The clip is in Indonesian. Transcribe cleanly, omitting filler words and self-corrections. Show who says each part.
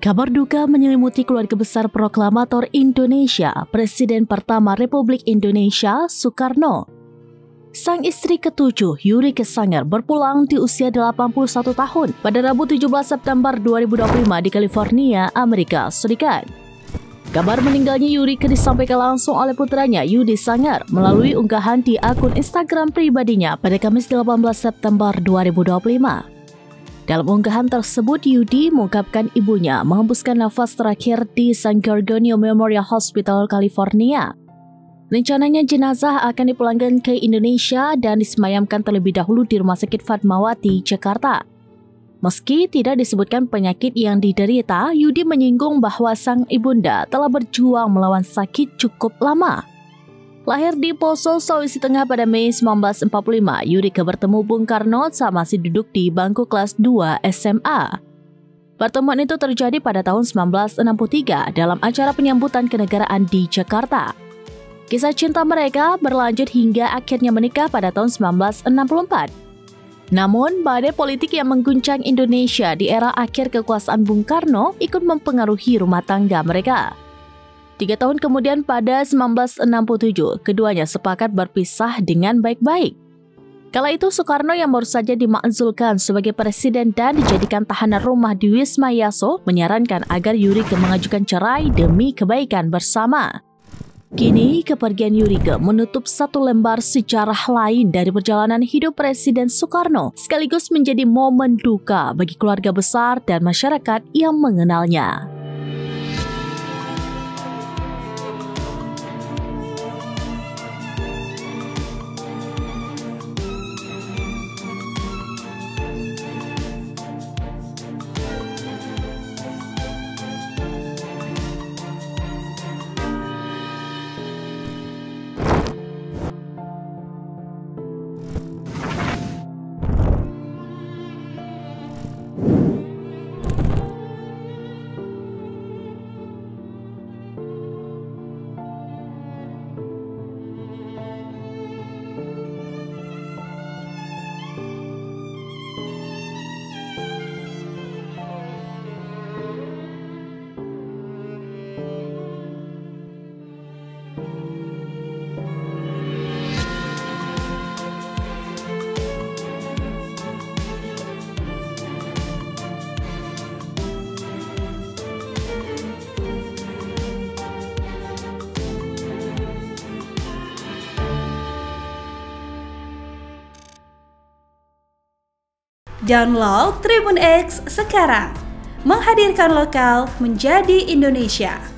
Speaker 1: Kabar duka menyelimuti keluarga besar proklamator Indonesia, Presiden pertama Republik Indonesia, Soekarno. Sang istri ketujuh, Yurike Sanger, berpulang di usia 81 tahun pada Rabu 17 September 2025 di California, Amerika Serikat. Kabar meninggalnya Yurike disampaikan langsung oleh putranya Yudi Sanger melalui unggahan di akun Instagram pribadinya pada Kamis 18 September 2025. Dalam unggahan tersebut, Yudi mengungkapkan ibunya menghembuskan nafas terakhir di San Gorgonio Memorial Hospital, California. Rencananya jenazah akan dipulangkan ke Indonesia dan disemayamkan terlebih dahulu di Rumah Sakit Fatmawati, Jakarta. Meski tidak disebutkan penyakit yang diderita, Yudi menyinggung bahwa sang ibunda telah berjuang melawan sakit cukup lama. Lahir di Poso, Sulawesi Tengah pada Mei 1945, Yurike bertemu Bung Karno saat masih duduk di bangku kelas 2 SMA. Pertemuan itu terjadi pada tahun 1963 dalam acara penyambutan kenegaraan di Jakarta. Kisah cinta mereka berlanjut hingga akhirnya menikah pada tahun 1964. Namun, badai politik yang mengguncang Indonesia di era akhir kekuasaan Bung Karno ikut mempengaruhi rumah tangga mereka. 3 tahun kemudian pada 1967, keduanya sepakat berpisah dengan baik-baik. Kala itu Soekarno yang baru saja dimakzulkan sebagai presiden dan dijadikan tahanan rumah di Wisma Yaso menyarankan agar Yurike mengajukan cerai demi kebaikan bersama. Kini kepergian Yurike menutup satu lembar sejarah lain dari perjalanan hidup Presiden Soekarno, sekaligus menjadi momen duka bagi keluarga besar dan masyarakat yang mengenalnya.
Speaker 2: Download Tribun X sekarang, menghadirkan lokal menjadi Indonesia.